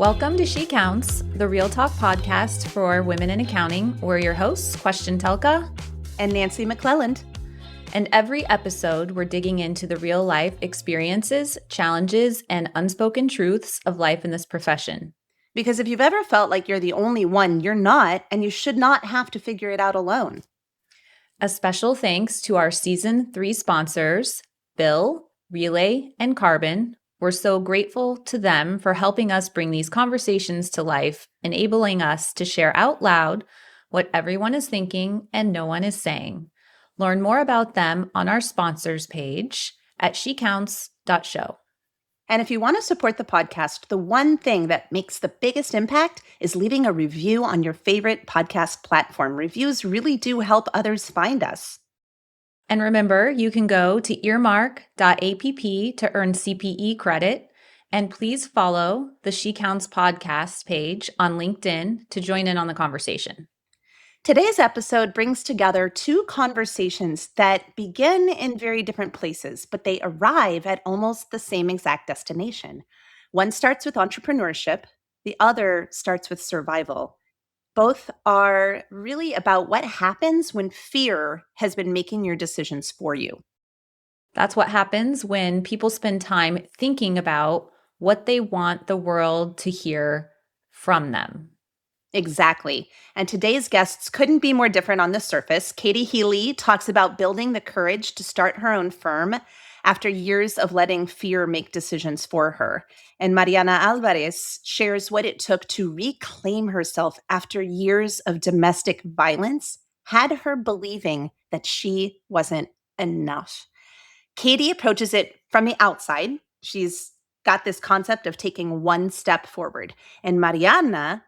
Welcome to She Counts, the Real Talk podcast for women in accounting. We're your hosts, Questian and Nancy McClelland. And every episode, we're digging into the real life experiences, challenges, and unspoken truths of life in this profession. Because if you've ever felt like you're the only one, you're not, and you should not have to figure it out alone. A special thanks to our Season 3 sponsors, Bill, Relay, and Carbon. We're so grateful to them for helping us bring these conversations to life, enabling us to share out loud what everyone is thinking and no one is saying. Learn more about them on our sponsors page at shecounts.show. And if you want to support the podcast, the one thing that makes the biggest impact is leaving a review on your favorite podcast platform. Reviews really do help others find us. And remember, you can go to earmark.app to earn CPE credit. And please follow the She Counts podcast page on LinkedIn to join in on the conversation. Today's episode brings together two conversations that begin in very different places, but they arrive at almost the same exact destination. One starts with entrepreneurship, the other starts with survival. Both are really about what happens when fear has been making your decisions for you. That's what happens when people spend time thinking about what they want the world to hear from them. Exactly. And today's guests couldn't be more different on the surface. Katie Helle talks about building the courage to start her own firm after years of letting fear make decisions for her. And Mariana Alvarez shares what it took to reclaim herself after years of domestic violence had her believing that she wasn't enough. Katie approaches it from the outside. She's got this concept of taking one step forward. And Mariana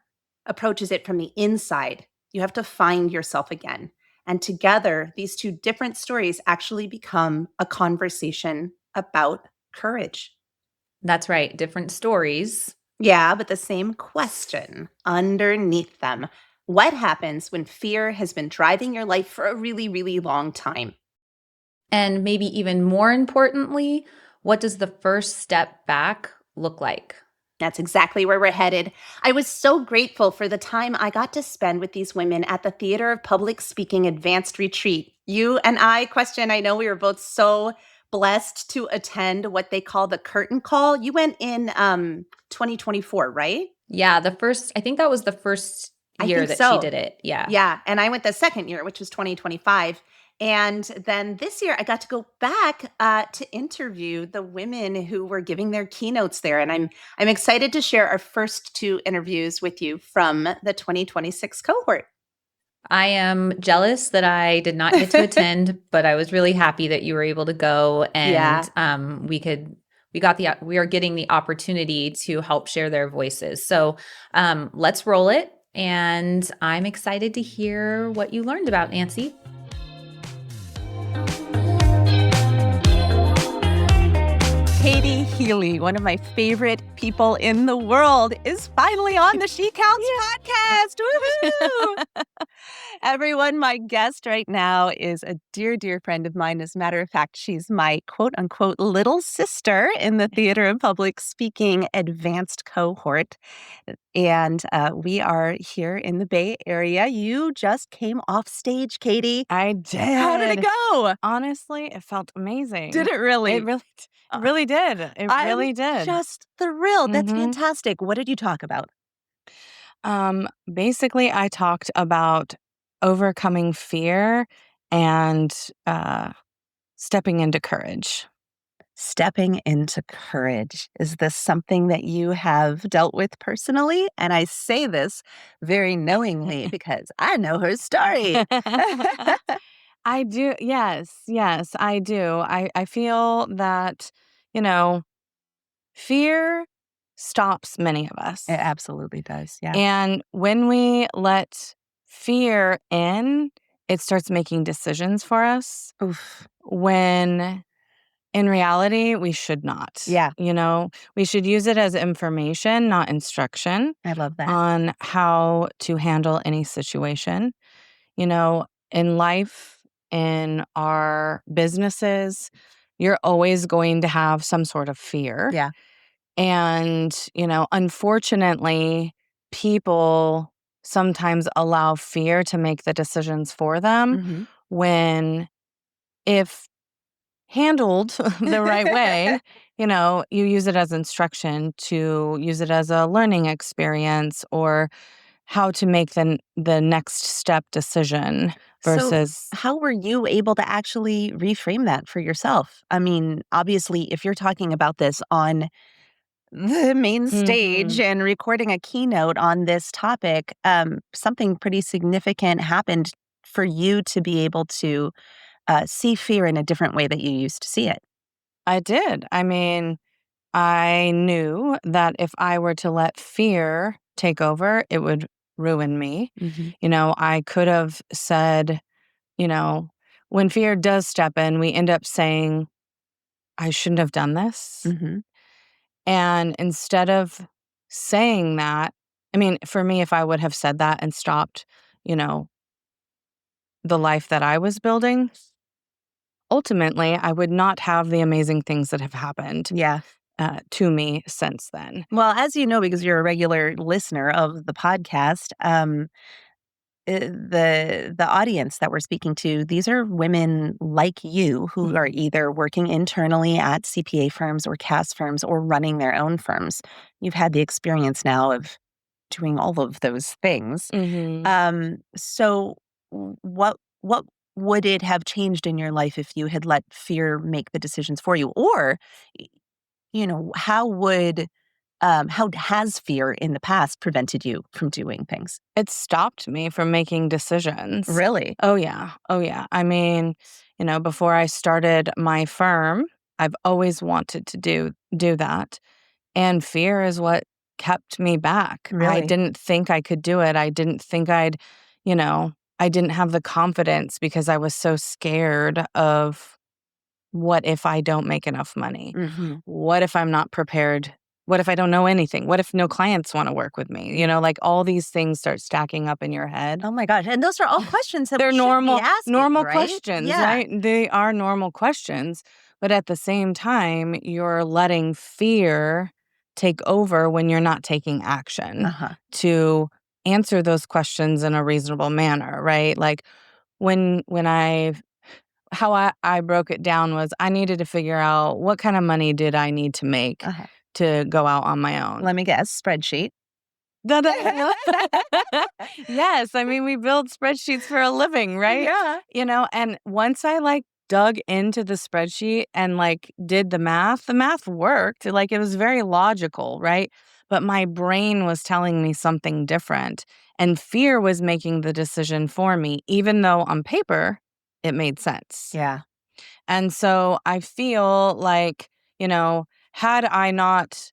approaches it from the inside. You have to find yourself again. And together, these two different stories actually become a conversation about courage. That's right. Different stories. Yeah, but the same question underneath them. What happens when fear has been driving your life for a really, really long time? And maybe even more importantly, what does the first step back look like? That's exactly where we're headed. I was so grateful for the time I got to spend with these women at the Theater of Public Speaking Advanced Retreat. You and I, Questian, I know we were both so blessed to attend what they call the curtain call. You went in 2024, right? Yeah, I think that was the first year that she did it. Yeah. Yeah, and I went the second year, which was 2025. And then this year, I got to go back to interview the women who were giving their keynotes there. And I'm excited to share our first two interviews with you from the 2026 cohort. I am jealous that I did not get to attend, but I was really happy that you were able to go, and we are getting the opportunity to help share their voices. So let's roll it, and I'm excited to hear what you learned about, Nancy. Katie Helle, one of my favorite people in the world, is finally on the She Counts podcast. Woohoo! Everyone, my guest right now is a dear, dear friend of mine. As a matter of fact, she's my quote unquote little sister in the Theater of Public Speaking Advanced cohort. And we are here in the Bay Area. You just came off stage, Katie. I did. How did it go? Honestly, it felt amazing. Did it really? It really did. It really did. Just thrilled. That's fantastic. What did you talk about? Basically, I talked about overcoming fear and stepping into courage. Stepping into courage. Is this something that you have dealt with personally? And I say this very knowingly because I know her story. I do. Yes, I do. I feel that, fear stops many of us. It absolutely does. Yeah. And when we let fear in, it starts making decisions for us. Oof. When in reality, we should not. Yeah. We should use it as information, not instruction. I love that. On how to handle any situation. In life, in our businesses, you're always going to have some sort of fear. Yeah. And, unfortunately, people sometimes allow fear to make the decisions for them Mm-hmm. when, if handled the right way, you use it as instruction, to use it as a learning experience, or how to make the next step decision So, versus. how were you able to actually reframe that for yourself? I mean, obviously, if you're talking about this on the main stage Mhm. and recording a keynote on this topic, something pretty significant happened for you to be able to see fear in a different way that you used to see it. I did. I mean, I knew that if I were to let fear take over, it would ruin me. Mm-hmm. I could have said, you know, when fear does step in, we end up saying, I shouldn't have done this. Mm-hmm. And instead of saying that, I mean, for me, if I would have said that and stopped, you know, the life that I was building, ultimately, I would not have the amazing things that have happened Yeah. to me since then. Well, as you know, because you're a regular listener of the podcast, the audience that we're speaking to, these are women like you who are Mhm. either working internally at CPA firms or CAS firms or running their own firms. You've had the experience now of doing all of those things. Mhm. So what would it have changed in your life if you had let fear make the decisions for you? Or, y- how has fear in the past prevented you from doing things? It stopped me from making decisions. Really? Oh, yeah. Oh, yeah. I mean, before I started my firm, I've always wanted to do that. And fear is what kept me back. I Really? didn't think I could do it. I didn't think you know, I didn't have the confidence because I was so scared of, what if I don't make enough money? Mhm. What if I'm not prepared? What if I don't know anything? What if no clients want to work with me? Like all these things start stacking up in your head. Oh my gosh, and those are all questions that we They're should be asking, normal right? questions, Yeah. right? They are normal questions, but at the same time, you're letting fear take over when you're not taking action Uh-huh. to answer those questions in a reasonable manner, right? Like when I broke it down was I needed to figure out what kind of money did I need to make Uh-huh. to go out on my own. Let me guess, spreadsheet. Da-da. Yes, I mean, we build spreadsheets for a living, right? Yeah. And once I, dug into the spreadsheet and, did the math worked, it was very logical, right? But my brain was telling me something different, and fear was making the decision for me, even though on paper, it made sense. Yeah. And so I feel like, had I not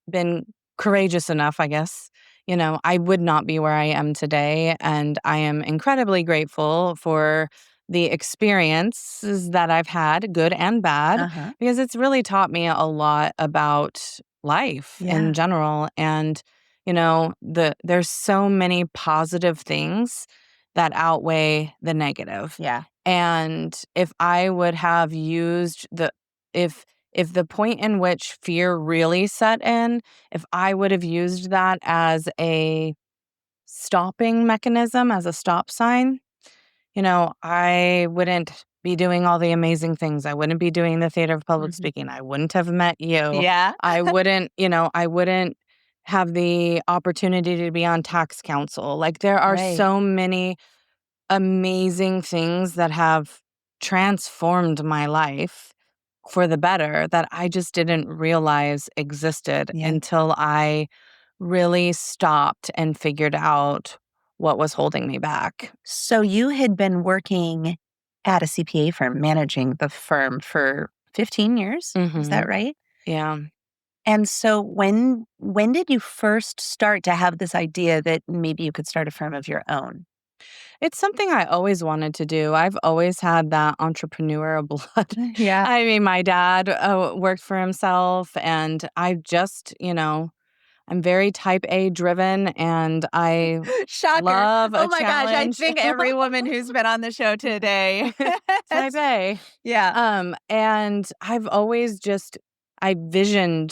been courageous enough, I guess, I would not be where I am today. And I am incredibly grateful for the experiences that I've had, good and bad, Uh-huh. because it's really taught me a lot about life in Yeah. general. And, there's so many positive things that outweigh the negative. Yeah. And if I would have used if the point in which fear really set in, if I would have used that as a stopping mechanism, as a stop sign, I wouldn't be doing all the amazing things. I wouldn't be doing the theater of public Mhm. speaking. I wouldn't have met you. Yeah. I wouldn't have the opportunity to be on tax council. Like there are Right. so many amazing things that have transformed my life for the better that I just didn't realize existed Yeah. until I really stopped and figured out what was holding me back. So you had been working at a CPA firm, managing the firm for 15 years. Is that Mhm. right? Yeah. And so when did you first start to have this idea that maybe you could start a firm of your own? It's something I always wanted to do. I've always had that entrepreneurial blood. Yeah. I mean, my dad worked for himself, and I just, I'm very type A driven, and I Shocker. love a Oh my gosh, I challenge. think every woman who's been on the show today. Type A. Yeah. And I've always just I visioned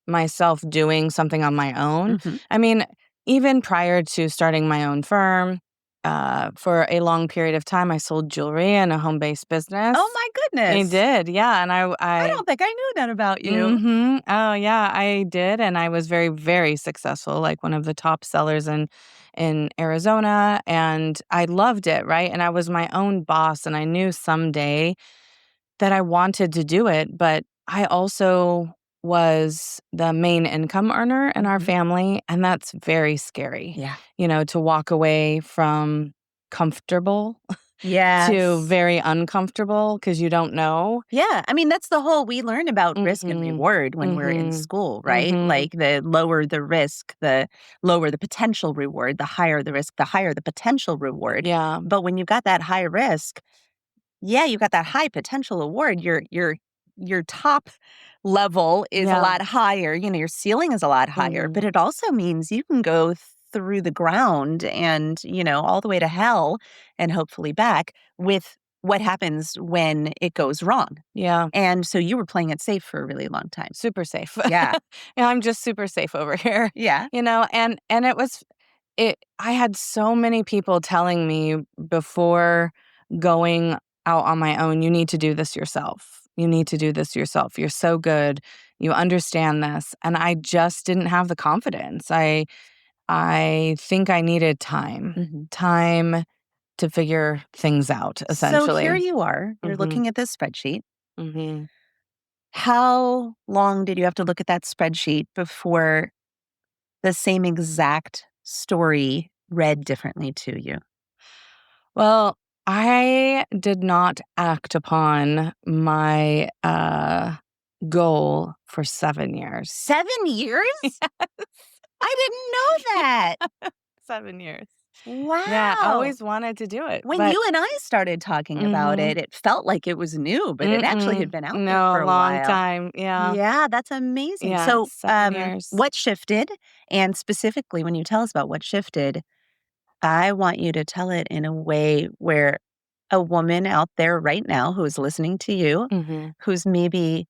myself doing something on my own. Mhm. I mean, even prior to starting my own firm, for a long period of time, I sold jewelry in a home-based business. Oh my I goodness. did, yeah, and I I don't think I knew that about you. Mhm. Oh, yeah, I did, and I was very, very successful, like one of the top sellers in Arizona, and I loved it, right? And I was my own boss, and I knew someday that I wanted to do it, but I also was the main income earner in our Mhm. family, and that's very scary, Yeah. to walk away from comfortable to Yes. very uncomfortable because you don't know. Yeah, I mean, that's the whole we learn about risk and Mhm. reward when we're in Mhm. school, right? Mhm. Like, the lower the risk, the lower the potential reward, the higher the risk, the higher the potential reward. Yeah. But when you've got that high risk, yeah, you got that high potential award. Your top level is a Yeah. lot higher. Your ceiling is a lot higher, but Mhm. it also means you can go through the ground and, all the way to hell and hopefully back with what happens when it goes wrong. Yeah. And so you were playing it safe for a really long time. Super safe. Yeah. Yeah, I'm just super safe over here, Yeah. and I had so many people telling me before going out on my own, "You need to do this yourself. You need to do this yourself. You're so good. You understand this." And I just didn't have the confidence. I think I needed time. Mhm. Time to figure things out, So here essentially. you are. You're Mhm. looking at this spreadsheet. Mhm. How long did you have to look at that spreadsheet before the same exact story read differently to you? Well, I did not act upon my, goal for 7 years. 7 years? I didn't know that. 7 years. Yeah, I Wow. always wanted to do it, When but you and I started talking about Mhm. it felt like it was new, but it actually had Mm-mm. been out there No, for a a long while. time, yeah. Yeah, that's amazing. Yeah, So, 7 years. what shifted? And specifically, when you tell us about what shifted, I want you to tell it in a way where a woman out there right now who is listening to you, Mhm. who's maybe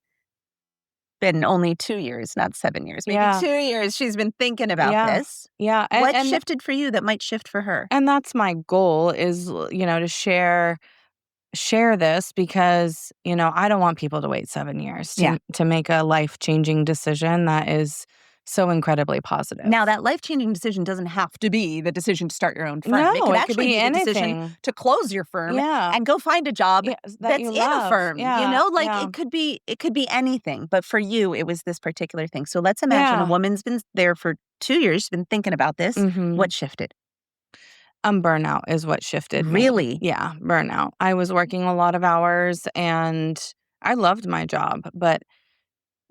been only 2 years, not 7 years, maybe Yeah, 2 years she's been thinking about yeah, this. yeah, What shifted for you that might shift for her? and that's my goal is, to share this because, I don't want people to wait 7 years Yeah. to make a life-changing decision that is so incredibly positive. Now, that life-changing decision doesn't have to be the decision to start your own firm. It No, could it could actually be be the decision anything. to close your firm Yeah. and go find a job Yes, that that's you in a love. firm, Yeah, Like, yeah, it could be anything, but for you, it was this particular thing. So let's imagine a yeah. woman's been there for 2 years, she's been thinking about this. Mhm. What shifted? Burnout is what shifted me. Really? Yeah, burnout. I was working a lot of hours, and I loved my job, but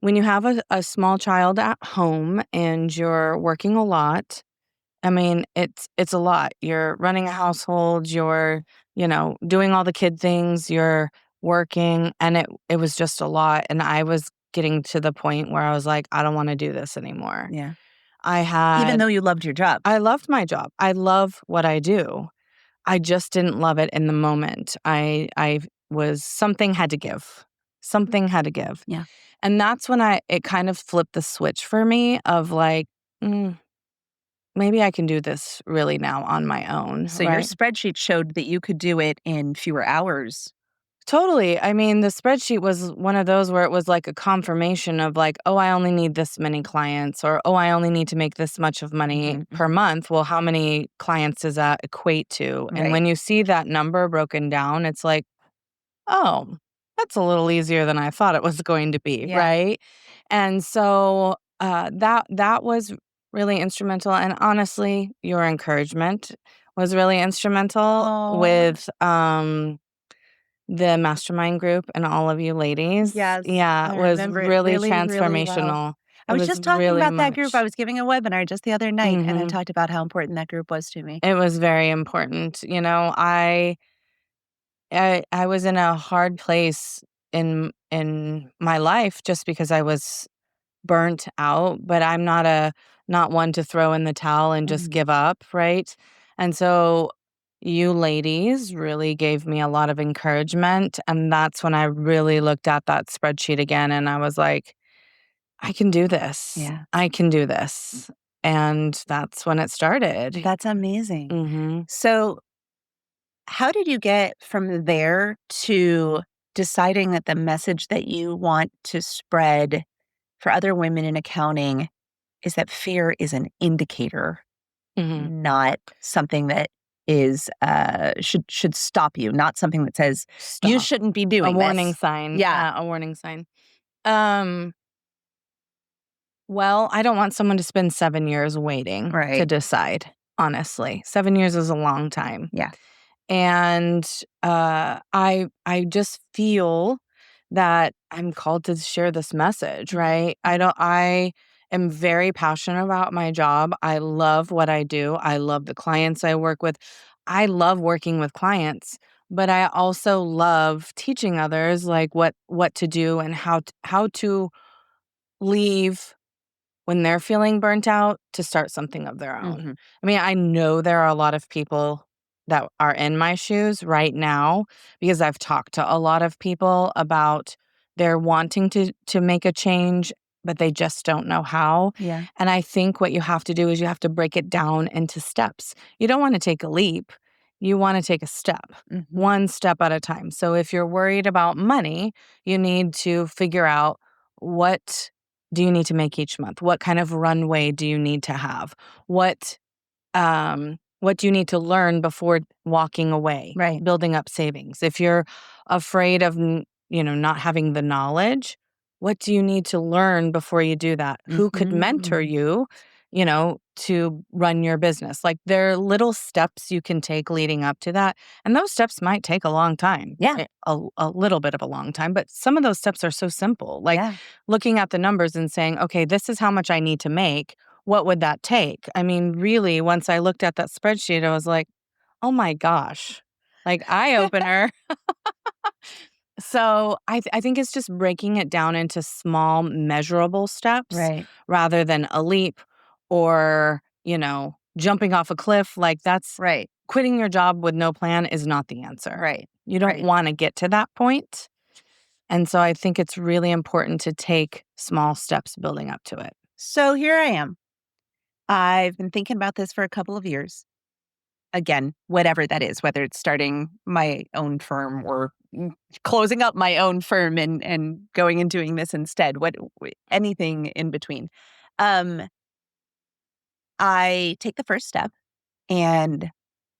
when you have a small child at home and you're working a lot, I mean, it's a lot. You're running a household, you're, doing all the kid things, you're working, and it was just a lot, and I was getting to the point where I was like, "I don't wanna do this anymore." Yeah. I Even had though you loved your job? I loved my job. I love what I do. I just didn't love it in the moment. I was something had to give. Something had to give. Yeah. And that's when it kind of flipped the switch for me of like, "Mm, maybe I can do this really now on my own," So your right? spreadsheet showed that you could do it in fewer hours. Totally. I mean, the spreadsheet was one of those where it was like a confirmation of like, "Oh, I only need this many clients," or, "Oh, I only need to make this much of money Mhm, per mhm. month." Well, how many clients does that equate to? And Right. when you see that number broken down, it's like, "Oh, that's a little easier than I thought it was going to be," Yeah. right? And so, that was really instrumental, and honestly, your encouragement was really instrumental Oh, with, the mastermind group and all of you ladies. yes. Yeah, I it was remember it really really, really well. transformational. I It was was just talking really about that group. I much. was giving a webinar just the other night, and I Mhm. talked about how important that group was to me. It was very important. I was in a hard place in my life just because I was burnt out, but I'm not one to throw in the towel and just Mhm. give up, right? And so you ladies really gave me a lot of encouragement, and that's when I really looked at that spreadsheet again and I was like, I can do this. Yeah. I can do this. And that's when it started. That's amazing. Mm-hmm. So how did you get from there to deciding that the message that you want to spread for other women in accounting is that fear is an indicator, Mm-hmm. not something that is should stop you, not something that says you Stop. shouldn't be doing A warning this. sign. Yeah. A warning sign. Well, I don't want someone to spend 7 years waiting to Right. decide, honestly. 7 years is a long time. Yeah. And I just feel that I'm called to share this message, right? I am very passionate about my job. I love what I do. I love the clients I work with. I love working with clients, but I also love teaching others like what to do and how to leave when they're feeling burnt out to start something of their own. Mhm. I mean, I know there are a lot of people that are in my shoes right now because I've talked to a lot of people about they're wanting to make a change, but they just don't know how. Yeah. And I think what you have to do is you have to break it down into steps. You don't want to take a leap. You want to take a step, Mhm. one step at a time. So if you're worried about money, you need to figure out what do you need to make each month? What kind of runway do you need to have? What do you need to learn before walking away? Right. Building up savings. If you're afraid of not having the knowledge, what do you need to learn before you do that? Who could mentor Mhm. you, to run your business? Like there are little steps you can take leading up to that. And those steps might take a long time. Yeah. A little bit of a long time, but some of those steps are so simple. Like Yeah. looking at the numbers and saying, okay, this is how much I need to make. What would that take? I mean, really, once I looked at that spreadsheet, I was like, oh my gosh, like eye opener. So I think it's just breaking it down into small, measurable steps Right. rather than a leap or, jumping off a cliff. Like that's Right. quitting your job with no plan is not the answer. Right. You don't Right. want to get to that point. And so I think it's really important to take small steps building up to it. So here I am. I've been thinking about this for a couple of years. Again, whatever that is, whether it's starting my own firm or closing up my own firm and going and doing this instead, anything in between. Um, I take the first step and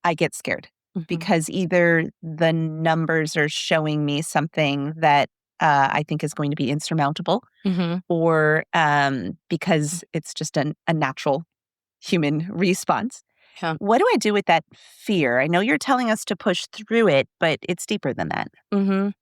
I get scared Mhm. because either the numbers are showing me something that I think is going to be insurmountable, Mhm. or because it's just a natural human response. Yeah. What do I do with that fear? I know you're telling us to push through it, but it's deeper than that. Mhm.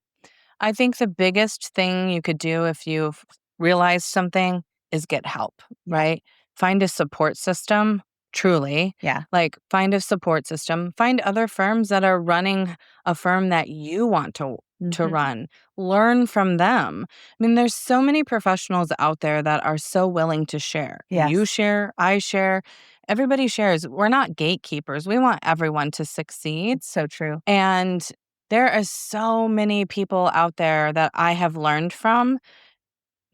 I think the biggest thing you could do if you've realized something is get help, Yeah. right? Find a support system, truly. Yeah. Like, find a support system. Find other firms that are running a firm that you want to Mhm. run. Learn from them. I mean, there's so many professionals out there that are so willing to share. You Yes. share, I share, everybody shares. We're not gatekeepers. We want everyone to succeed. It's so true. And there are so many people out there that I have learned from,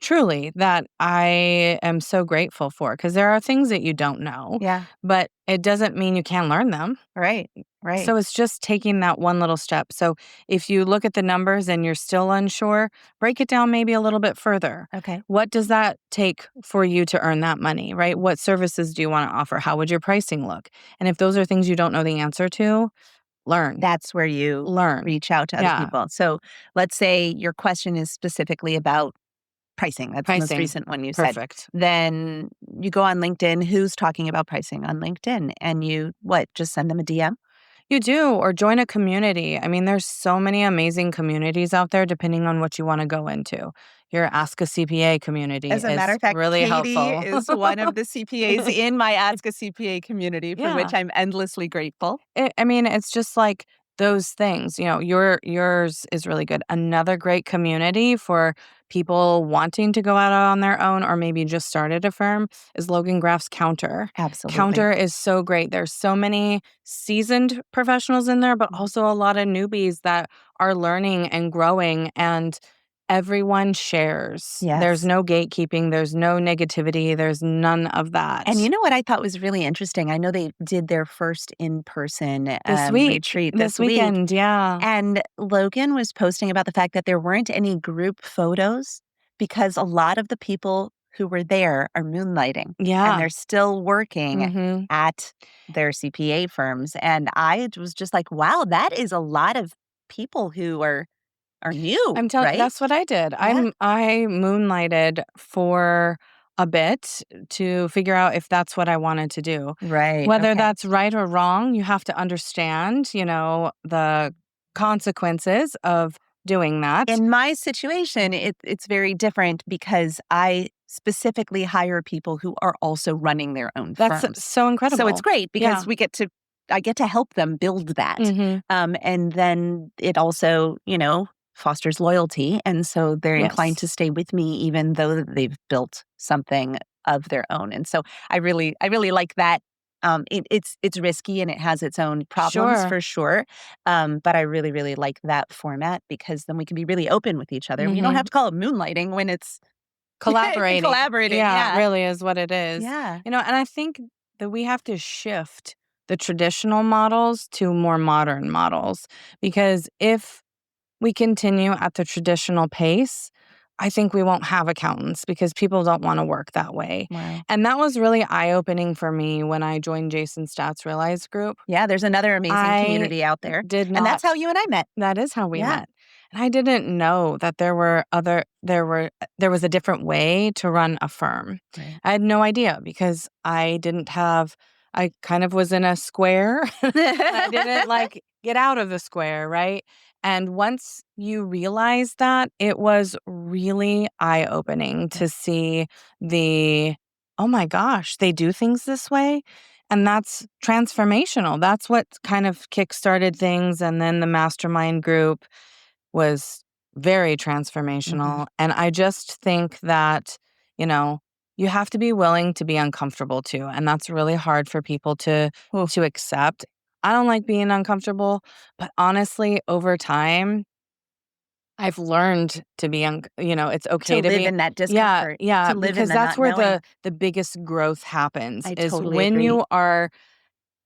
truly, that I am so grateful for because there are things that you don't know, Yeah. but it doesn't mean you can't learn them. Right. Right. So it's just taking that one little step. So if you look at the numbers and you're still unsure, break it down maybe a little bit further. Okay. What does that take for you to earn that money, right? What services do you want to offer? How would your pricing look? And if those are things you don't know the answer to, learn. That's where you Learn. reach out to other Yeah. people. So let's say your question is specifically about pricing. That's the most Pricing. recent one you said. Perfect. Then you go on LinkedIn. Who's talking about pricing on LinkedIn? And you, just send them a DM? You do, or join a community. I mean, there's so many amazing communities out there depending on what you want to go into. Your Ask a CPA community As a matter is of fact, really Katie helpful. is one of the CPAs in my Ask a CPA community, for which Yeah. I'm endlessly grateful. I mean, it's just like those things. Yours is really good. Another great community for people wanting to go out on their own or maybe just started a firm is Logan Graff's Counter. Absolutely. Counter is so great. There's so many seasoned professionals in there, but Mhm. also a lot of newbies that are learning and growing. And everyone shares. Yes. There's no gatekeeping. There's no negativity. There's none of that. And you know what I thought was really interesting? I know they did their first in-person this week, retreat this week. weekend, yeah. And Logan was posting about the fact that there weren't any group photos because a lot of the people who were there are moonlighting. Yeah. And they're still working Mhm. at their CPA firms. And I was just like, wow, that is a lot of people who are new, I'm telling right? that's what I did. Yeah. I moonlighted for a bit to figure out if that's what I wanted to do. Right. Whether okay. that's right or wrong, you have to understand, the consequences of doing that. In my situation, it's very different because I specifically hire people who are also running their own That's firms. so incredible. So it's great because Yeah. I get to help them build that. Mhm. And then it also, fosters loyalty. And so they're inclined Yes. to stay with me even though they've built something of their own. And so I really like that. It's risky and it has its own problems Sure. for sure. But I really, really like that format because then we can be really open with each other. We don't have to call it moonlighting when it's Collaborating. collaborating. Yeah, Yeah. it really is what it is. Yeah. And I think that we have to shift the traditional models to more modern models because if we continue at the traditional pace, I think we won't have accountants because people don't want to work that way. Wow. And that was really eye-opening for me when I joined Jason Statt's Realize group. Yeah, there's another amazing I community out there. did And that's not how you and I met. That is how we Yeah. met. And I didn't know that there was a different way to run a firm. Right. I had no idea because I kind of was in a square. I didn't get out of the square, right? And once you realize that, it was really eye-opening to see oh my gosh, they do things this way. And that's transformational. That's what kind of kickstarted things. And then the mastermind group was very transformational. And I just think that, you have to be willing to be uncomfortable too. And that's really hard for people to accept. I don't like being uncomfortable, but honestly, over time, I've learned to be, it's okay To to live be in that Yeah, discomfort. yeah, To live in because the that's not where knowing. the biggest growth happens I is totally when agree.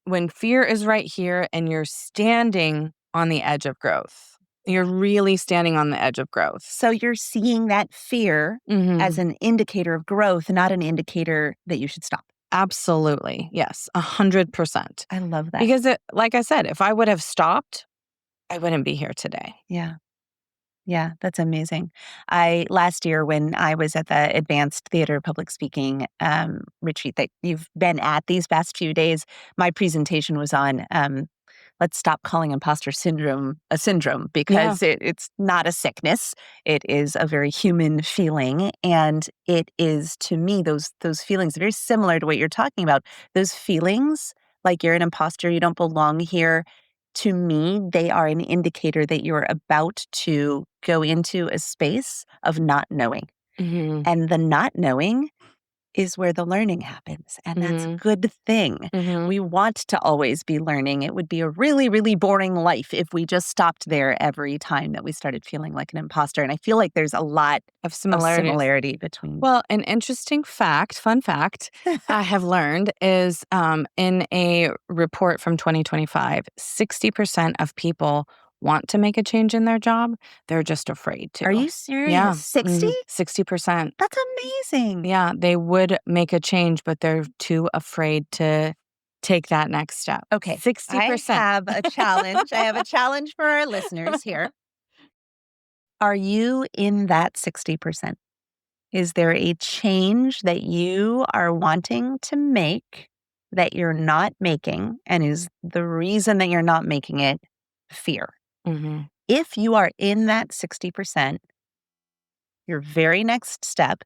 when fear is right here and you're standing on the edge of growth. You're really standing on the edge of growth. So you're seeing that fear as Mhm. an indicator of growth, not an indicator that you should stop. Absolutely. Yes, 100%. I love that. Because like I said, if I would have stopped, I wouldn't be here today. Yeah. Yeah, that's amazing. Last year when I was at the Advanced Theater Public Speaking retreat that you've been at these past few days, my presentation was on let's stop calling imposter syndrome a syndrome because it's not a sickness. It is a very human feeling, and it is to me those feelings very similar to what you're talking about. Those feelings like you're an imposter, you don't belong here. To me, they are an indicator that you're about to go into a space of not knowing. Mhm. And the not knowing is where the learning happens. And that's a Mhm. good thing. Mhm. We want to always be learning. It would be a really, really boring life if we just stopped there every time that we started feeling like an imposter. And I feel like there's a lot Of of similarity between. Well, an interesting fun fact I have learned is in a report from 2025, 60% of people want to make a change in their job. They're just afraid to. Are you Yeah. serious? 60? 60%. That's amazing. Yeah, they would make a change, but they're too afraid to take that next step. Okay. 60%. I have a challenge. I have a challenge for our listeners here. Are you in that 60%? Is there a change that you are wanting to make that you're not making? And is the reason that you're not making it fear? Mhm. If you are in that 60%, your very next step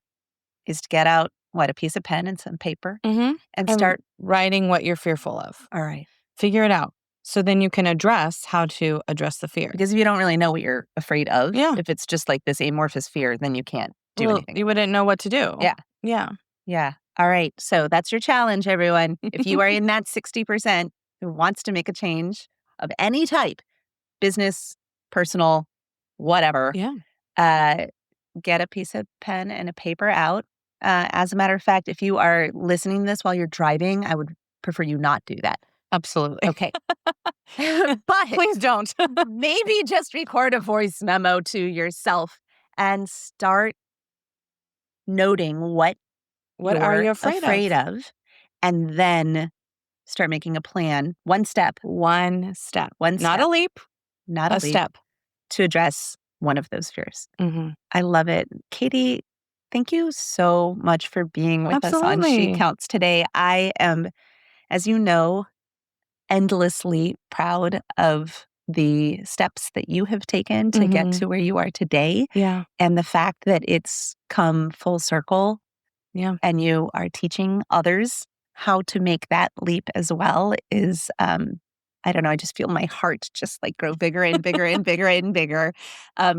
is to get out, a piece of pen and some paper Mhm. and start. Writing what you're fearful of. All right. Figure it out. So then you can address how to address the fear. Because if you don't really know what you're afraid of, Yeah. if it's just like this amorphous fear, then you can't do Well, anything. you wouldn't know what to do. Yeah. Yeah. Yeah. All right. So that's your challenge, everyone. If you are in that 60% who wants to make a change of any type, business, personal, whatever, Yeah. get a piece of pen and a paper out. As a matter of fact, if you are listening to this while you're driving, I would prefer you not do that. Absolutely. Okay. But Please don't. maybe just record a voice memo to yourself and start noting what What are you're you afraid of, and then start making a plan, one step, One step. One Not step. a leap, not a a leap, step. to address one of those fears. Mhm. I love it. Katie, thank you so much for being with us on She Absolutely. Counts today. I am, as you know, endlessly proud of the steps that you have taken to get Mhm. to where you are today, Yeah. and the fact that it's come full circle Yeah. and you are teaching others how to make that leap as well is, I don't know, I just feel my heart just like grow bigger and bigger and bigger and bigger.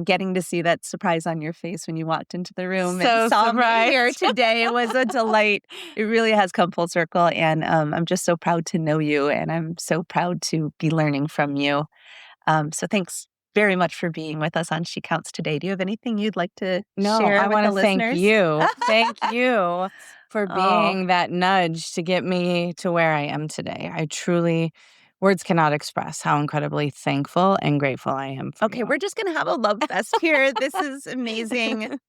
Getting to see that surprise on your face when you walked into the room and So saw me here surprised. today was a delight. It really has come full circle, and I'm just so proud to know you, and I'm so proud to be learning from you. So thanks very much for being with us on She Counts today. Do you have anything you'd like to No, I share with the wanna thank listeners? you. Thank you for Oh, being that nudge to get me to where I am today. I truly words cannot express how incredibly thankful and grateful I am for okay. you. We're just gonna have a love fest here. This is amazing.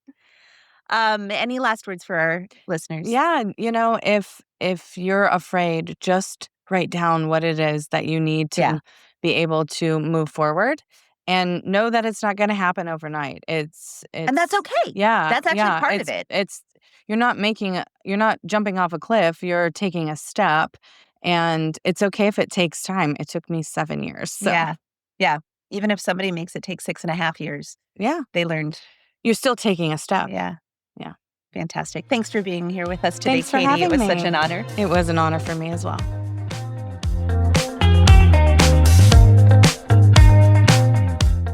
Any last words for our listeners? Yeah, if you're afraid, just write down what it is that you need Yeah, to be able to move forward and know that it's not gonna happen overnight. and that's It's okay. yeah, That's actually yeah, part of it. it's you're not jumping off a cliff, you're taking a step, and it's okay if it takes time. It took me 7 years, so Yeah, yeah. Even if somebody makes it take 6.5 years, yeah, they learned. you're still taking a step. Yeah, Yeah. fantastic. Thanks for being here with us today, Thanks for Katie. It having was such me. an honor. It was an honor for me as well.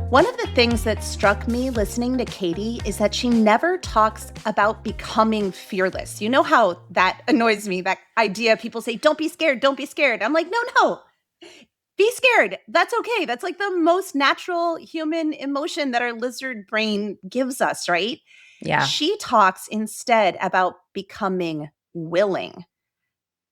One of the things that struck me listening to Katie is that she never talks about becoming fearless. You know how that annoys me, that idea people say, don't be scared, don't be scared. I'm like, no, be scared. That's okay. That's like the most natural human emotion that our lizard brain gives us, right? Yeah. She talks instead about becoming willing.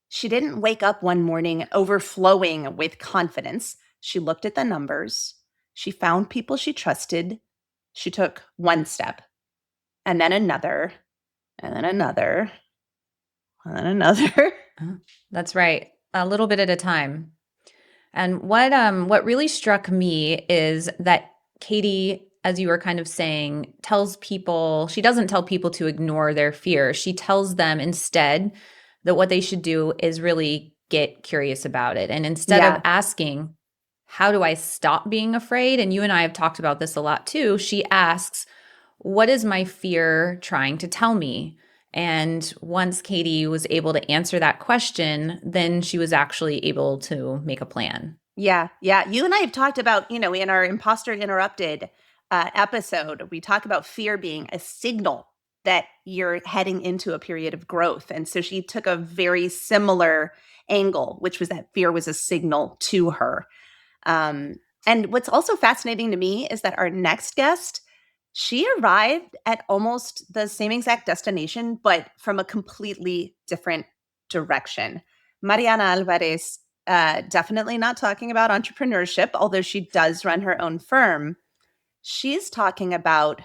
She didn't wake up one morning overflowing with confidence. She looked at the numbers. She found people she trusted. She took one step, and then another, and then another, and then another. That's right. A little bit at a time. And what really struck me is that Katie, as you were kind of saying, tells people, she doesn't tell people to ignore their fear. She tells them instead that what they should do is really get curious about it. And instead of Yeah. asking, how do I stop being afraid? And you and I have talked about this a lot too. She asks, what is my fear trying to tell me? And once Katie was able to answer that question, then she was actually able to make a plan. Yeah. You and I have talked about, in our Imposter Interrupted episode, we talk about fear being a signal that you're heading into a period of growth. And so she took a very similar angle, which was that fear was a signal to her. And what's also fascinating to me is that our next guest, she arrived at almost the same exact destination, but from a completely different direction. Mariana Alvarez, definitely not talking about entrepreneurship, although she does run her own firm. She's talking about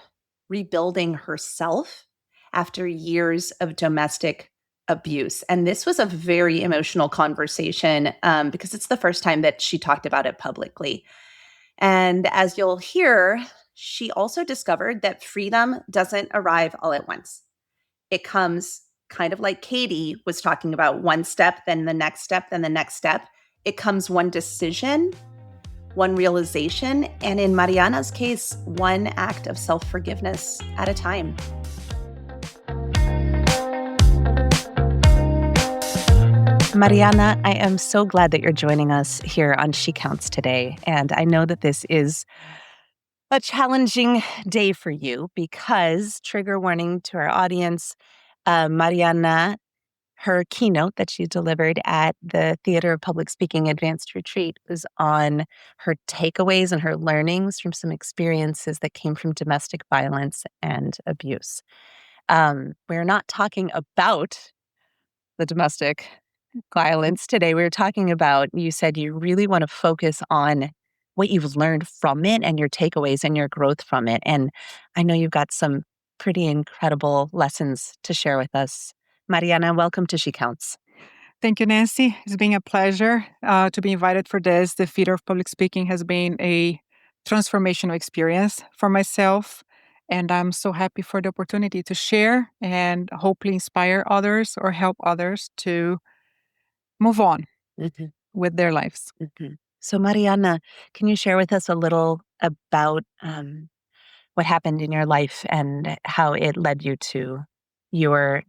rebuilding herself after years of domestic abuse. And this was a very emotional conversation because it's the first time that she talked about it publicly. And as you'll hear, she also discovered that freedom doesn't arrive all at once. It comes kind of like Katie was talking about, one step, then the next step, then the next step. It comes one decision, one realization, and in Mariana's case, one act of self-forgiveness at a time. Mariana, I am so glad that you're joining us here on She Counts today. And I know that this is a challenging day for you because, trigger warning to our audience, Mariana, her keynote that she delivered at the Theater of Public Speaking Advanced Retreat was on her takeaways and her learnings from some experiences that came from domestic violence and abuse. We're not talking about the domestic violence today. We were talking about, you said you really want to focus on what you've learned from it and your takeaways and your growth from it. And I know you've got some pretty incredible lessons to share with us. Mariana, welcome to She Counts. Thank you, Nancy. It's been a pleasure to be invited for this. The Theater of Public Speaking has been a transformational experience for myself. And I'm so happy for the opportunity to share and hopefully inspire others or help others to move on with their lives. So, Mariana, can you share with us a little about what happened in your life and how it led you to your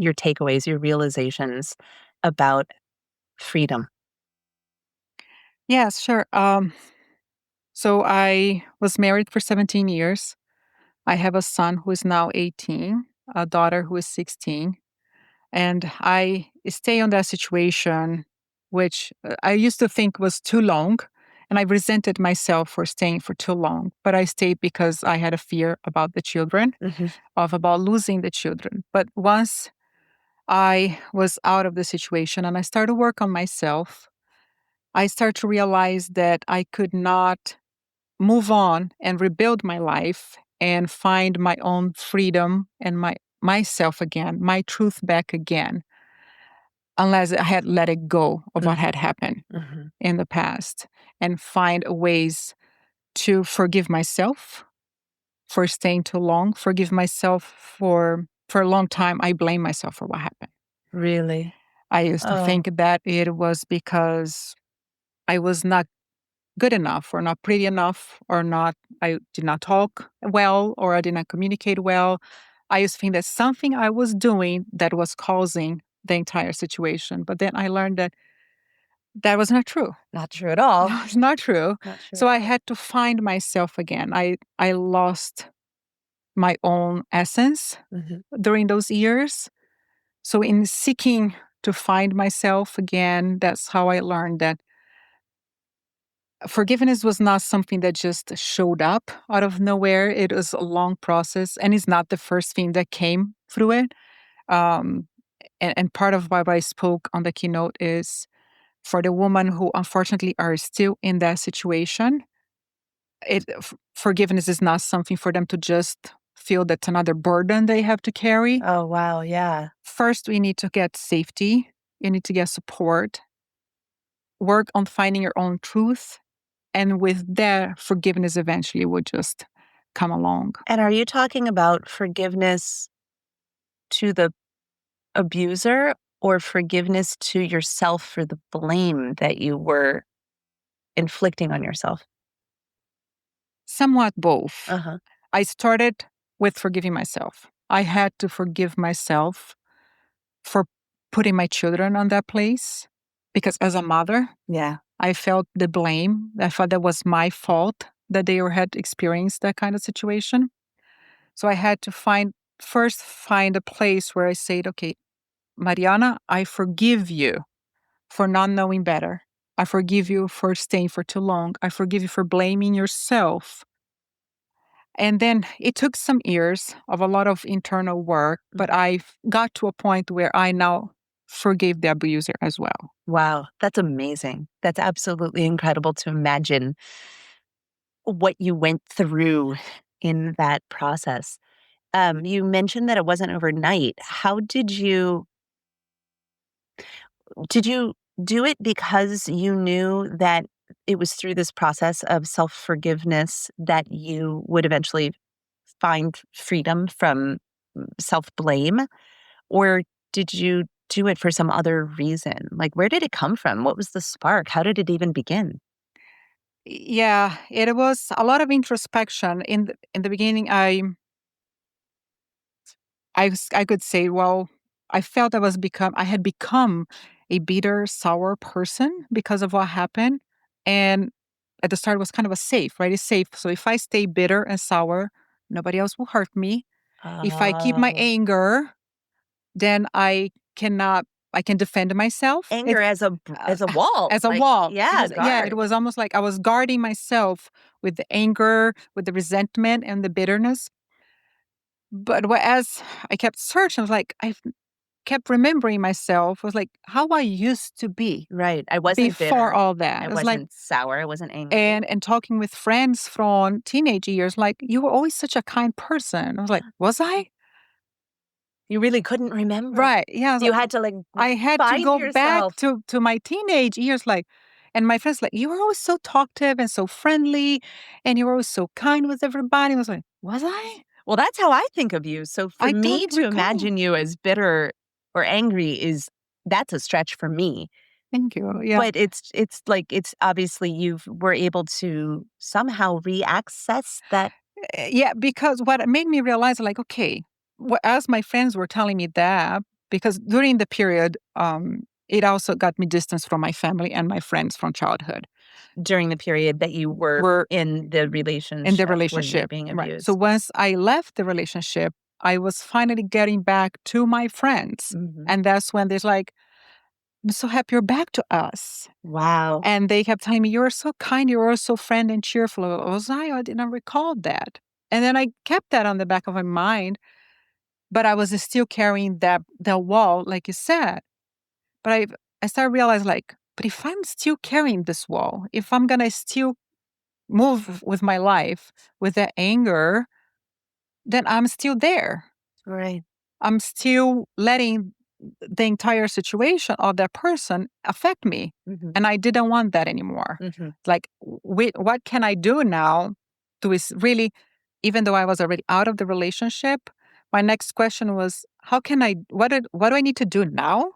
takeaways, your realizations about freedom? Yes, sure. So I was married for 17 years. I have a son who is now 18, a daughter who is 16. And I stay on that situation, which I used to think was too long. And I resented myself for staying for too long. But I stayed because I had a fear about the children, about losing the children. But once I was out of the situation and I started to work on myself, I started to realize that I could not move on and rebuild my life and find my own freedom and myself again, my truth back again, unless I had let it go of what had happened in the past and find ways to forgive myself for staying too long, forgive myself for a long time. I blame myself for what happened. Really? I used to think that it was because I was not good enough or not pretty enough or not, I did not talk well or I did not communicate well. I used to think that something I was doing that was causing the entire situation. But then I learned that that was not true. Not true at all. That was not true. Not true. So I had to find myself again. I lost my own essence during those years. So in seeking to find myself again, that's how I learned that forgiveness was not something that just showed up out of nowhere. It was a long process, and it's not the first thing that came through it. Um, and part of why I spoke on the keynote is for the women who unfortunately are still in that situation. Forgiveness is not something for them to just feel that's another burden they have to carry. Oh, wow. Yeah. First, we need to get safety. You need to get support. Work on finding your own truth. And with that, forgiveness eventually would just come along. And are you talking about forgiveness to the abuser or forgiveness to yourself for the blame that you were inflicting on yourself? Somewhat both. I started with forgiving myself. I had to forgive myself for putting my children on that place because as a mother, I felt the blame. I thought that was my fault that they had experienced that kind of situation. So I had to first find a place where I said, okay, Mariana, I forgive you for not knowing better. I forgive you for staying for too long. I forgive you for blaming yourself. And then it took some years of a lot of internal work, but I got to a point where I now forgave the abuser as well. Wow, that's amazing. That's absolutely incredible to imagine what you went through in that process. You mentioned that it wasn't overnight. How did you do it because you knew that it was through this process of self-forgiveness that you would eventually find freedom from self-blame? Or did you do it for some other reason? Like, where did it come from? What was the spark? How did it even begin? Yeah, it was a lot of introspection. In the beginning, I could say, well, I felt I had become a bitter, sour person because of what happened. And at the start, it was kind of a safe, right? It's safe. So if I stay bitter and sour, nobody else will hurt me. If I keep my anger, then I can defend myself. Anger as a wall. As a wall. Yeah, It was almost like I was guarding myself with the anger, with the resentment and the bitterness. But as I kept searching, I was like, I kept remembering myself. I was like, how I used to be. Right. I wasn't before bitter. all that. I It was wasn't like, sour. I wasn't angry. and talking with friends from teenage years, like, you were always such a kind person. I was like, was I? You really couldn't remember. Right. Yeah. I was You like, had to I had to find go yourself. back to my teenage years, like, and my friends like, you were always so talkative and so friendly, and you were always so kind with everybody. I was like, was I? Well, that's how I think of you. So for I me don't to recall. imagine you as bitter or angry that's a stretch for me. Thank you. Yeah. But it's obviously you were able to somehow reaccess that. Yeah, because what made me realize, like, okay, as my friends were telling me that, because during the period, it also got me distance from my family and my friends from childhood. During the period that you were in the relationship. Where you were being Right. abused. So once I left the relationship, I was finally getting back to my friends. Mhm. And that's when there's like, I'm so happy you're back to us. Wow. And they kept telling me, you were so kind, you were so friendly and cheerful. Was I? I didn't recall that. And then I kept that on the back of my mind, but I was still carrying that wall, like you said. But I started realizing, like, but if I'm still carrying this wall, if I'm gonna still move with my life with that anger, then I'm still there. Right. I'm still letting the entire situation of that person affect me. Mhm. And I didn't want that anymore. Mhm. Like, what can I do now to really, even though I was already out of the relationship, my next question was, what do I need to do now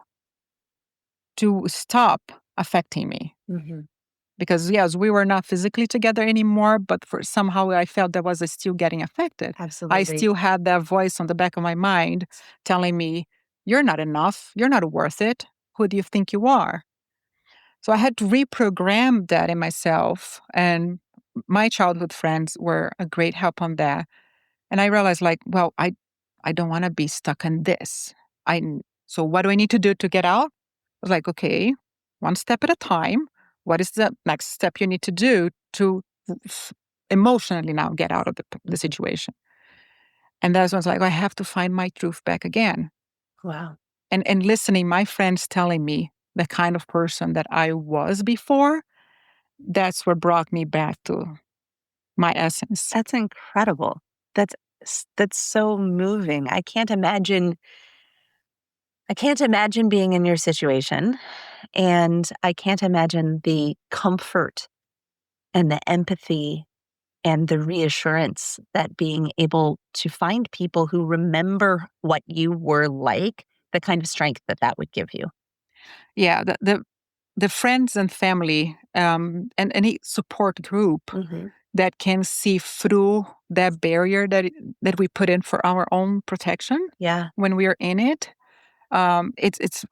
to stop affecting me? Mhm. Because yes, we were not physically together anymore, but for somehow I felt that was still getting affected. Absolutely. I still had that voice on the back of my mind telling me, you're not enough, you're not worth it. Who do you think you are? So I had to reprogram that in myself. And my childhood friends were a great help on that. And I realized, like, well, I don't want to be stuck in this. So what do I need to do to get out? I was like, okay, one step at a time. What is the next step you need to do to emotionally now get out of the situation? And that's when I was like, I have to find my truth back again. Wow. And listening, my friends telling me the kind of person that I was before, that's what brought me back to my essence. That's incredible. That's that's so moving. I can't imagine being in your situation, and I can't imagine the comfort and the empathy and the reassurance that being able to find people who remember what you were like, the kind of strength that would give you. Yeah, the friends and family and any support group Mhm. that can see through that barrier that we put in for our own protection Yeah. when we are in it, it's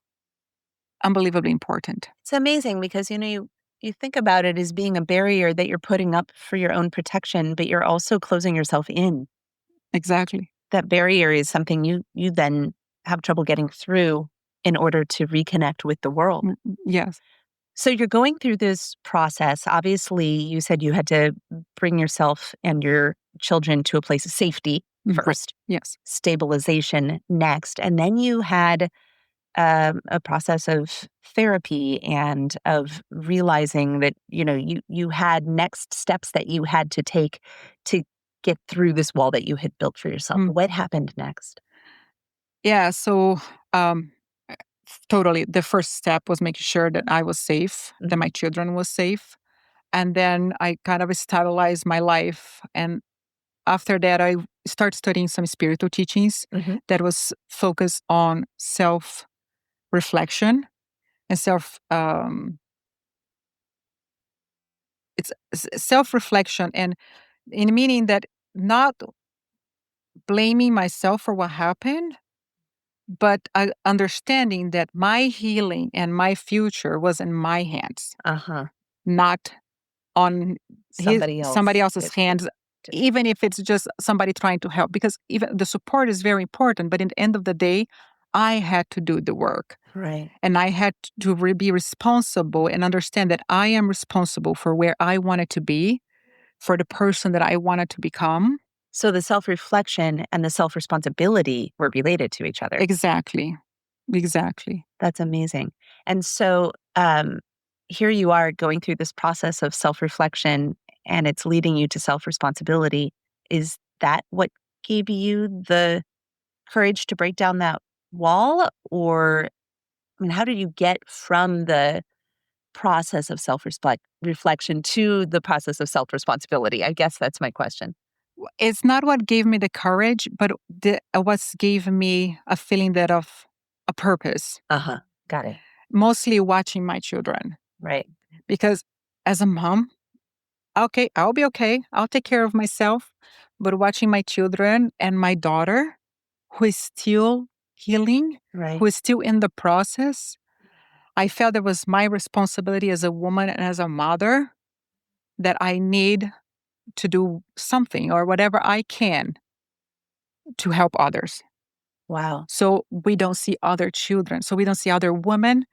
unbelievably important. It's amazing because you think about it as being a barrier that you're putting up for your own protection, but you're also closing yourself in. Exactly. That barrier is something you then have trouble getting through in order to reconnect with the world. Yes. So you're going through this process. Obviously, you said you had to bring yourself and your children to a place of safety first, Yes. stabilization next, and then you had a process of therapy and of realizing that you had next steps that you had to take to get through this wall that you had built for yourself. Mm. What happened next? Yeah. So um, totally, the first step was making sure that I was safe, that my children was safe, and then I kind of stabilized my life. And after that, I started studying some spiritual teachings Mhm. that was focused on self reflection and it's self reflection, and in meaning that not blaming myself for what happened, but understanding that my healing and my future was in my hands, Uh-huh. not on Somebody somebody else's else's hands, even if it's just somebody trying to help. Because even the support is very important, but in the end of the day, I had to do the work. Right. And I had to be responsible and understand that I am responsible for where I wanted to be, for the person that I wanted to become. So the self-reflection and the self-responsibility were related to each other. Exactly. Exactly. That's amazing. And so here you are going through this process of self-reflection, and it's leading you to self-responsibility. Is that what gave you the courage to break down that wall? Or, I mean, how did you get from the process of self-reflection to the process of self-responsibility? I guess that's my question. It's not what gave me the courage, but what gave me a feeling that of a purpose, Uh-huh. Got it. mostly watching my children. Right. Because as a mom, okay, I'll be okay. I'll take care of myself. But watching my children and my daughter, who is still healing, Right. who is still in the process, I felt it was my responsibility as a woman and as a mother that I need to do something or whatever I can to help others. Wow. So we don't see other children. So we don't see other women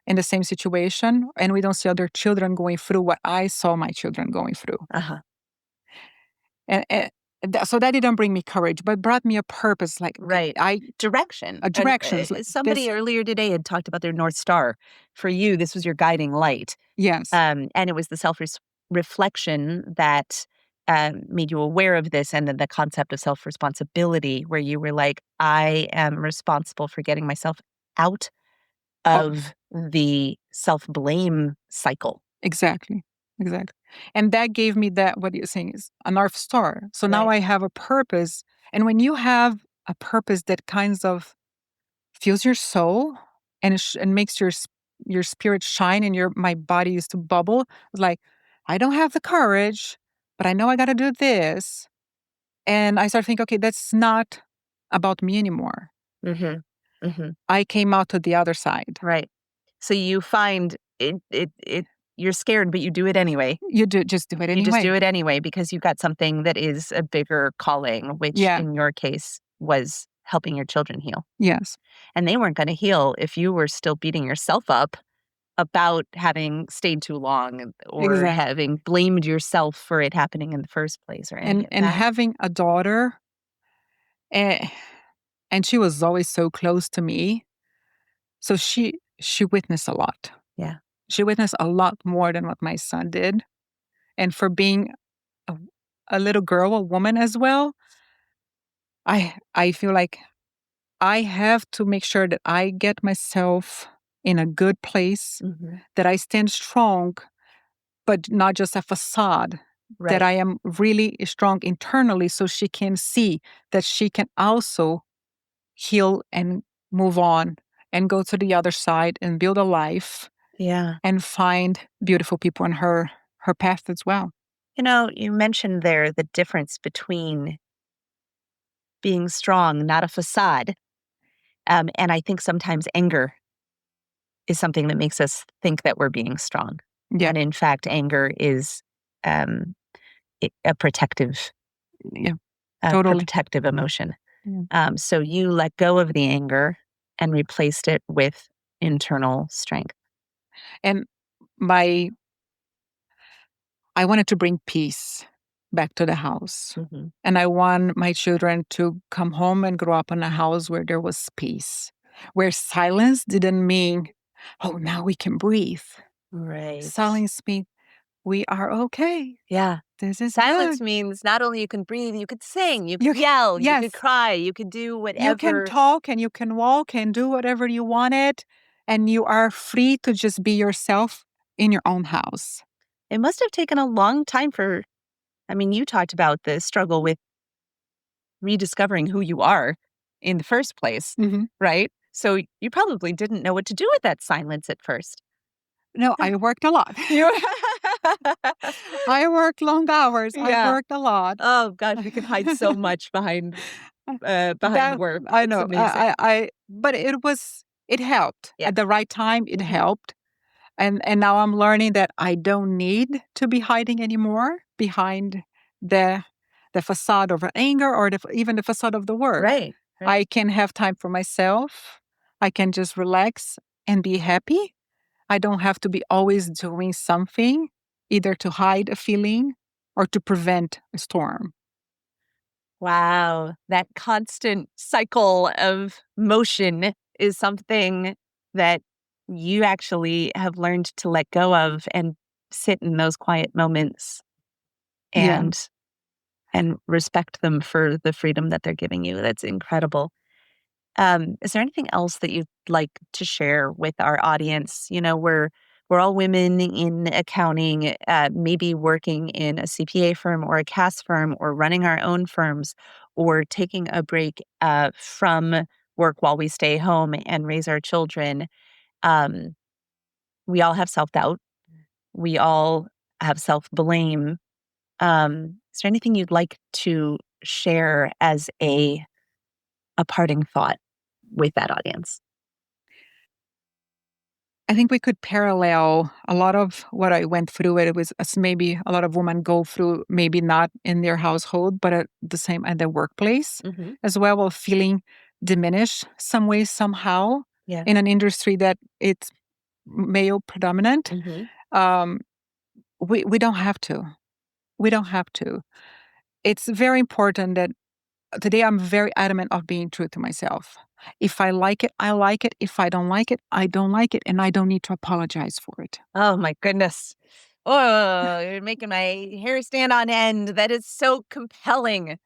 in the same situation, and we don't see other children going through what I saw my children going through. Uh-huh. And so that didn't bring me courage, but brought me a purpose. Like Right. Direction. A directions. Like Somebody this, earlier today had talked about their North Star. For you, this was your guiding light. yes, And it was the self-reflection that made you aware of this, and then the concept of self-responsibility, where you were like, I am responsible for getting myself out oh, of the self-blame cycle. exactly, exactly. And that gave me that. What you're saying is a North Star. So now Right. I have a purpose, and when you have a purpose that kind of fills your soul and makes your spirit shine and my body used to bubble. It's like, I don't have the courage, but I know I got to do this. And I started thinking, okay, that's not about me anymore. Mm-hmm. Mm-hmm. I came out to the other side. Right. So you find it you're scared, but you do it anyway. You just do it You just do anyway. it anyway because you've got something that is a bigger calling, which Yeah. in your case was helping your children heal. Yes. And they weren't going to heal if you were still beating yourself up about having stayed too long or Exactly. having blamed yourself for it happening in the first place or any of And that. having a daughter, eh, and she was always so close to me. So she witnessed a lot. Yeah. She witnessed a lot more than what my son did. And for being a, a little girl, a woman as well, I feel like I have to make sure that I get myself in a good place, Mm-hmm. that I stand strong, but not just a facade. Right. That I am really strong internally, so she can see that she can also heal and move on and go to the other side and build a life. Yeah. And find beautiful people in her path as well. You know, you mentioned there the difference between being strong, not a facade. And I think sometimes anger is something that makes us think that we're being strong. Yeah. And in fact, anger is a protective, Yeah, totally. protective emotion. Yeah. So you let go of the anger and replaced it with internal strength. And I wanted to bring peace back to the house. Mm-hmm. And I want my children to come home and grow up in a house where there was peace, where silence didn't mean, oh, now we can breathe. Right. Silence means we are okay. Yeah. This is Silence good. means not only you can breathe, you could sing, you You could yell, you yes. could cry, you could do whatever. You can talk and you can walk and do whatever you wanted, and you are free to just be yourself in your own house. It must have taken a long time you talked about the struggle with rediscovering who you are in the first place, Mm-hmm. right? So you probably didn't know what to do with that silence at first. No, I worked a lot. I worked long hours. Yeah. I worked a lot. Oh gosh, we could hide so much behind work. I It's know. amazing. But it helped. Yeah. At the right time, it Mhm. helped. And now I'm learning that I don't need to be hiding anymore behind the facade of anger or even the facade of the work. Right. I can have time for myself. I can just relax and be happy. I don't have to be always doing something, either to hide a feeling or to prevent a storm. Wow, that constant cycle of motion is something that you actually have learned to let go of and sit in those quiet moments Yeah. and respect them for the freedom that they're giving you. That's incredible. Is there anything else that you'd like to share with our audience? We're all women in accounting, maybe working in a CPA firm or a CAS firm, or running our own firms, or taking a break from work while we stay home and raise our children. Um, we all have self doubt. We all have self blame. Is there anything you'd like to share as a parting thought with that audience? I think we could parallel a lot of what I went through. It was as maybe a lot of women go through, maybe not in their household, but at the same at their workplace Mhm. as well, of feeling diminished some way, somehow, Yeah. in an industry that it's male predominant. Mhm. Um, we don't have to. We don't have to. It's very important that today I'm very adamant of being true to myself. If I like it, I like it. If I don't like it, I don't like it, and I don't need to apologize for it. Oh my goodness. Oh, you're making my hair stand on end. That is so compelling.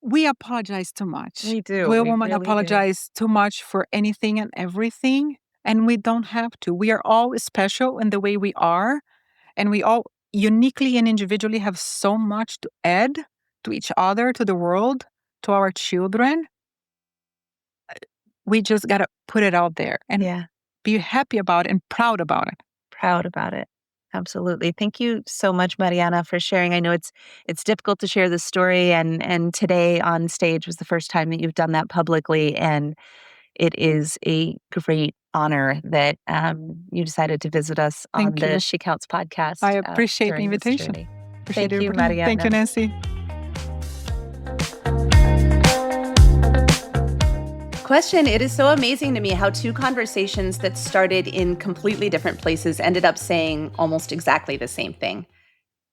We apologize too much. We do. We We women really do. apologize too much for anything and everything, and we don't have to. We are all special in the way we are, and we all uniquely and individually have so much to add to each other, to the world, to our children. We just got to put it out there and Yeah. be happy about it and proud about it. Proud about it. Absolutely. Thank you so much, Mariana, for sharing. I know it's difficult to share this story, and today on stage was the first time that you've done that publicly, and it is a great honor that you decided to visit us on Thank the you. She Counts podcast I appreciate the during this invitation. journey. Appreciate Thank the you, opportunity. Thank you, Mariana. Nancy. Questian, it is so amazing to me how two conversations that started in completely different places ended up saying almost exactly the same thing.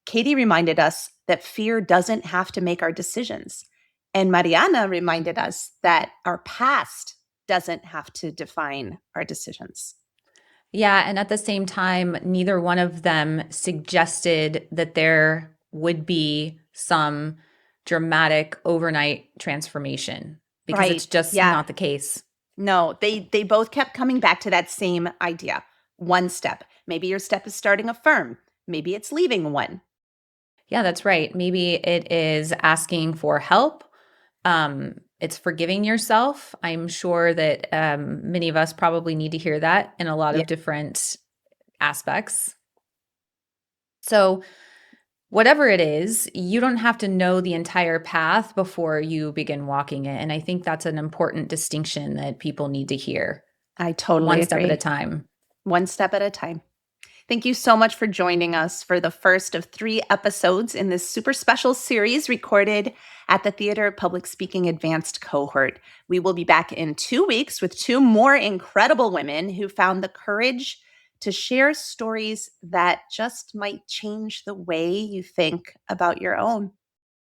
Katie reminded us that fear doesn't have to make our decisions. And Mariana reminded us that our past doesn't have to define our decisions. Yeah. And at the same time, neither one of them suggested that there would be some dramatic overnight transformation because Right. it's just Yeah. not the case. No, they both kept coming back to that same idea. One step. Maybe your step is starting a firm. Maybe it's leaving one. Yeah, that's right. Maybe it is asking for help. It's forgiving yourself. I'm sure that many of us probably need to hear that in a lot Yeah. of different aspects. So, whatever it is, you don't have to know the entire path before you begin walking it. And I think that's an important distinction that people need to hear. I totally One agree. step at a time. One step at a time. Thank you so much for joining us for the first of 3 episodes in this super special series recorded at the Theater of Public Speaking Advanced cohort. We will be back in 2 weeks with 2 more incredible women who found the courage to share stories that just might change the way you think about your own.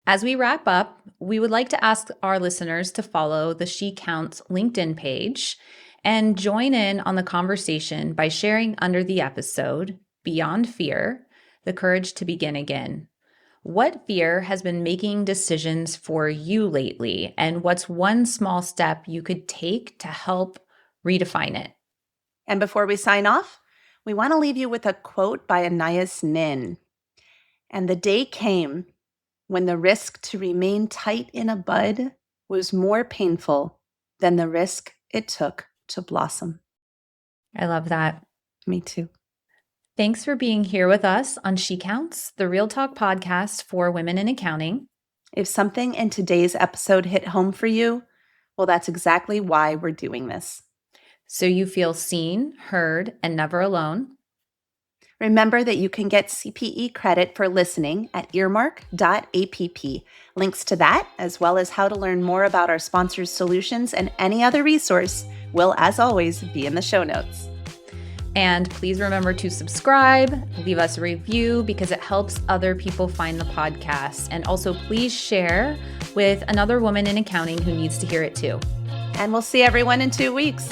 As we wrap up, we would like to ask our listeners to follow the She Counts LinkedIn page and join in on the conversation by sharing under the episode, Beyond Fear, the Courage to Begin Again. What fear has been making decisions for you lately, and what's one small step you could take to help redefine it? And before we sign off, we want to leave you with a quote by Anais Nin. And the day came when the risk to remain tight in a bud was more painful than the risk it took to blossom. I love that. Me too. Thanks for being here with us on She Counts, the Real Talk podcast for women in accounting. If something in today's episode hit home for you, well, that's exactly why we're doing this. So you feel seen, heard, and never alone. Remember that you can get CPE credit for listening at earmark.app. Links to that, as well as how to learn more about our sponsors' solutions and any other resource, will, as always, be in the show notes. And please remember to subscribe, leave us a review because it helps other people find the podcast. And also please share with another woman in accounting who needs to hear it too. And we'll see everyone in 2 weeks.